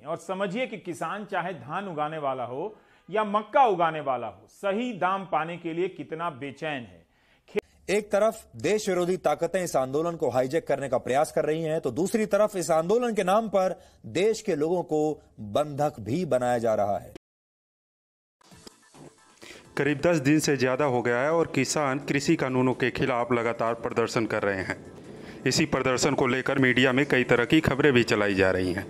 और समझिए कि किसान चाहे धान उगाने वाला हो या मक्का उगाने वाला हो, सही दाम पाने के लिए कितना बेचैन है। एक तरफ देश विरोधी ताकतें इस आंदोलन को हाईजैक करने का प्रयास कर रही हैं, तो दूसरी तरफ इस आंदोलन के नाम पर देश के लोगों को बंधक भी बनाया जा रहा है। करीब 10 दिन से ज़्यादा हो गया है और किसान कृषि कानूनों के खिलाफ लगातार प्रदर्शन कर रहे हैं। इसी प्रदर्शन को लेकर मीडिया में कई तरह की खबरें भी चलाई जा रही हैं।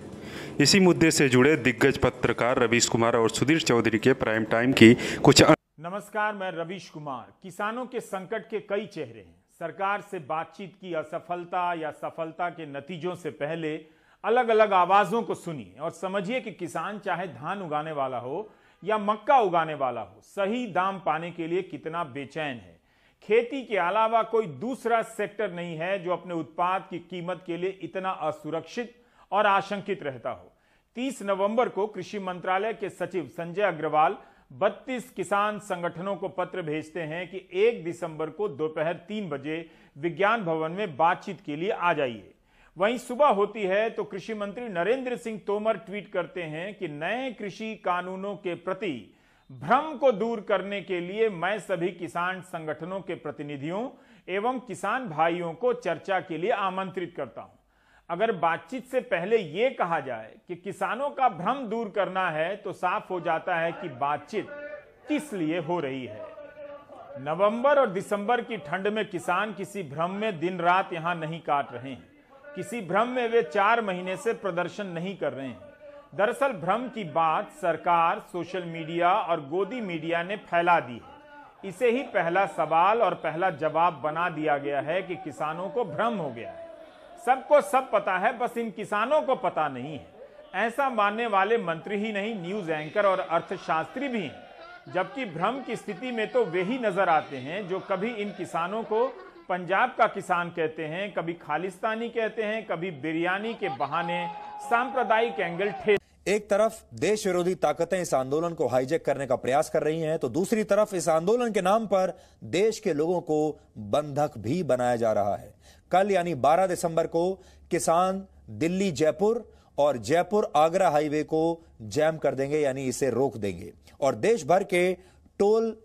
इसी मुद्दे से जुड़े दिग्गज पत्रकार रवीश कुमार और सुधीर चौधरी के प्राइम टाइम की कुछ। नमस्कार, मैं रवीश कुमार। किसानों के संकट के कई चेहरे हैं। सरकार से बातचीत की असफलता या सफलता के नतीजों से पहले अलग अलग आवाजों को सुनिए और समझिए कि किसान चाहे धान उगाने वाला हो या मक्का उगाने वाला हो, सही दाम पाने के लिए कितना बेचैन है। खेती के अलावा कोई दूसरा सेक्टर नहीं है जो अपने उत्पाद की कीमत के लिए इतना असुरक्षित और आशंकित रहता हो। 30 नवंबर को कृषि मंत्रालय के सचिव संजय अग्रवाल 32 किसान संगठनों को पत्र भेजते हैं कि 1 दिसंबर को दोपहर 3 बजे विज्ञान भवन में बातचीत के लिए आ जाइए। वहीं सुबह होती है तो कृषि मंत्री नरेंद्र सिंह तोमर ट्वीट करते हैं कि नए कृषि कानूनों के प्रति भ्रम को दूर करने के लिए मैं सभी किसान संगठनों के प्रतिनिधियों एवं किसान भाइयों को चर्चा के लिए आमंत्रित करता हूं। अगर बातचीत से पहले यह कहा जाए कि किसानों का भ्रम दूर करना है तो साफ हो जाता है कि बातचीत किस लिए हो रही है। नवंबर और दिसंबर की ठंड में किसान किसी भ्रम में दिन रात यहां नहीं काट रहे हैं। किसी भ्रम में वे 4 महीने से प्रदर्शन नहीं कर रहे हैं। दरअसल भ्रम की बात सरकार, सोशल मीडिया और गोदी मीडिया ने फैला दी है। इसे ही पहला सवाल और पहला जवाब बना दिया गया है कि किसानों को भ्रम हो गया है। सबको सब पता है, बस इन किसानों को पता नहीं है। ऐसा मानने वाले मंत्री ही नहीं, न्यूज एंकर और अर्थशास्त्री भी हैं। जबकि भ्रम की स्थिति में तो वे ही नजर आते हैं जो कभी इन किसानों को पंजाब का किसान कहते हैं, कभी खालिस्तानी कहते हैं, कभी बिरयानी के बहाने सांप्रदायिक एंगल ठेल। एक तरफ देश विरोधी ताकतें इस आंदोलन को हाईजैक करने का प्रयास कर रही हैं, तो दूसरी तरफ इस आंदोलन के नाम पर देश के लोगों को बंधक भी बनाया जा रहा है। कल यानी 12 दिसंबर को किसान दिल्ली जयपुर और जयपुर आगरा हाईवे को जैम कर देंगे, यानी इसे रोक देंगे और देश भर के टोल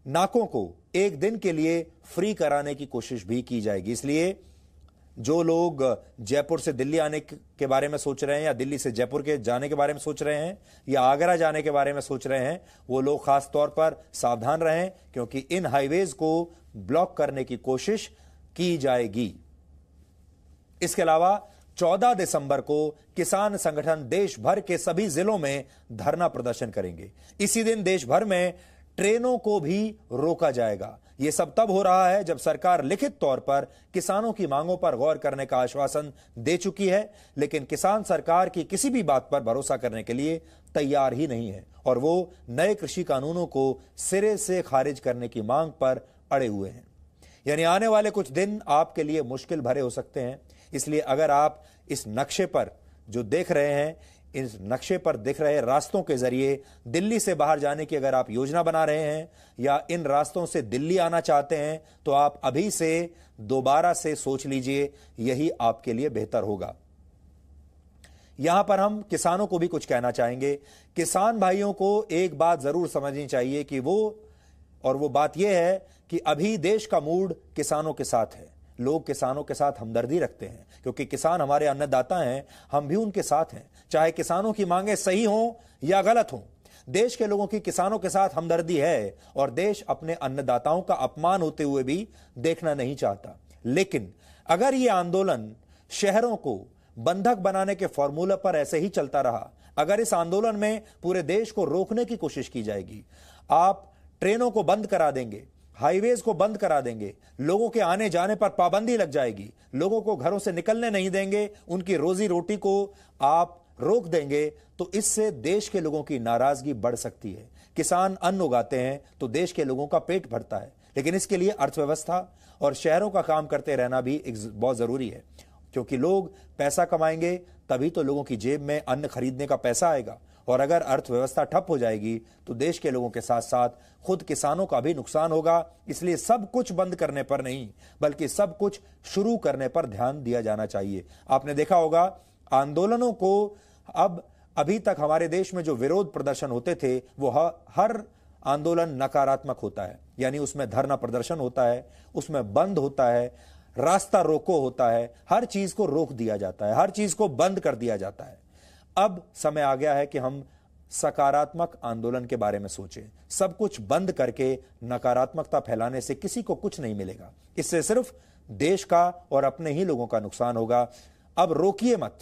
नाकों को एक दिन के लिए फ्री कराने की कोशिश भी की जाएगी। इसलिए जो लोग जयपुर से दिल्ली आने के बारे में सोच रहे हैं या दिल्ली से जयपुर के जाने के बारे में सोच रहे हैं या आगरा जाने के बारे में सोच रहे हैं, वो लोग खास तौर पर सावधान रहें, क्योंकि इन हाईवेज को ब्लॉक करने की कोशिश की जाएगी। इसके अलावा 14 दिसंबर को किसान संगठन देश भर के सभी जिलों में धरना प्रदर्शन करेंगे। इसी दिन देश भर में ट्रेनों को भी रोका जाएगा। यह सब तब हो रहा है जब सरकार लिखित तौर पर किसानों की मांगों पर गौर करने का आश्वासन दे चुकी है, लेकिन किसान सरकार की किसी भी बात पर भरोसा करने के लिए तैयार ही नहीं है और वो नए कृषि कानूनों को सिरे से खारिज करने की मांग पर अड़े हुए हैं। यानी आने वाले कुछ दिन आपके लिए मुश्किल भरे हो सकते हैं। इसलिए अगर आप इस नक्शे पर जो देख रहे हैं, इस नक्शे पर दिख रहे रास्तों के जरिए दिल्ली से बाहर जाने की अगर आप योजना बना रहे हैं या इन रास्तों से दिल्ली आना चाहते हैं, तो आप अभी से दोबारा से सोच लीजिए, यही आपके लिए बेहतर होगा। यहां पर हम किसानों को भी कुछ कहना चाहेंगे। किसान भाइयों को एक बात जरूर समझनी चाहिए कि वो बात यह है कि अभी देश का मूड किसानों के साथ है। लोग किसानों के साथ हमदर्दी रखते हैं क्योंकि किसान हमारे अन्नदाता हैं, हम भी उनके साथ हैं, चाहे किसानों की मांगें सही हों या गलत हों। देश के लोगों की किसानों के साथ हमदर्दी है और देश अपने अन्नदाताओं का अपमान होते हुए भी देखना नहीं चाहता। लेकिन अगर यह आंदोलन शहरों को बंधक बनाने के फॉर्मूले पर ऐसे ही चलता रहा, अगर इस आंदोलन में पूरे देश को रोकने की कोशिश की जाएगी, आप ट्रेनों को बंद करा देंगे, हाईवेज को बंद करा देंगे, लोगों के आने जाने पर पाबंदी लग जाएगी, लोगों को घरों से निकलने नहीं देंगे, उनकी रोजी रोटी को आप रोक देंगे, तो इससे देश के लोगों की नाराजगी बढ़ सकती है। किसान अन्न उगाते हैं तो देश के लोगों का पेट भरता है, लेकिन इसके लिए अर्थव्यवस्था और शहरों का काम करते रहना भी बहुत जरूरी है, क्योंकि लोग पैसा कमाएंगे तभी तो लोगों की जेब में अन्न खरीदने का पैसा आएगा। और अगर अर्थव्यवस्था ठप हो जाएगी तो देश के लोगों के साथ साथ खुद किसानों का भी नुकसान होगा। इसलिए सब कुछ बंद करने पर नहीं, बल्कि सब कुछ शुरू करने पर ध्यान दिया जाना चाहिए। आपने देखा होगा आंदोलनों को अब अभी तक हमारे देश में जो विरोध प्रदर्शन होते थे वो हर आंदोलन नकारात्मक होता है, यानी उसमें धरना प्रदर्शन होता है, उसमें बंद होता है, रास्ता रोको होता है, हर चीज को रोक दिया जाता है, हर चीज को बंद कर दिया जाता है। अब समय आ गया है कि हम सकारात्मक आंदोलन के बारे में सोचें। सब कुछ बंद करके नकारात्मकता फैलाने से किसी को कुछ नहीं मिलेगा, इससे सिर्फ देश का और अपने ही लोगों का नुकसान होगा। अब रोकिए मत,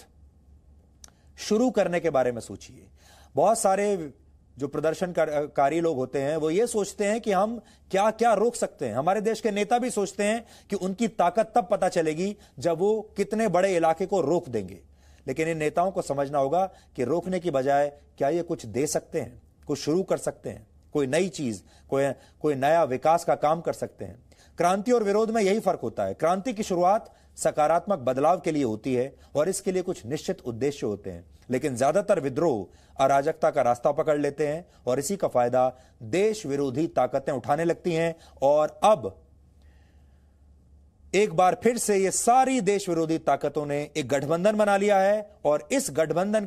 शुरू करने के बारे में सोचिए। बहुत सारे जो प्रदर्शनकारी लोग होते हैं वो ये सोचते हैं कि हम क्या क्या रोक सकते हैं। हमारे देश के नेता भी सोचते हैं कि उनकी ताकत तब पता चलेगी जब वो कितने बड़े इलाके को रोक देंगे। लेकिन इन नेताओं को समझना होगा कि रोकने की बजाय क्या ये कुछ दे सकते हैं, कुछ शुरू कर सकते हैं, कोई नई चीज, कोई नया विकास का काम कर सकते हैं। क्रांति और विरोध में यही फर्क होता है। क्रांति की शुरुआत सकारात्मक बदलाव के लिए होती है और इसके लिए कुछ निश्चित उद्देश्य होते हैं, लेकिन ज्यादातर विद्रोह अराजकता का रास्ता पकड़ लेते हैं और इसी का फायदा देश विरोधी ताकतें उठाने लगती हैं। और अब एक बार फिर से ये सारी देश विरोधी ताकतों ने एक गठबंधन बना लिया है और इस गठबंधन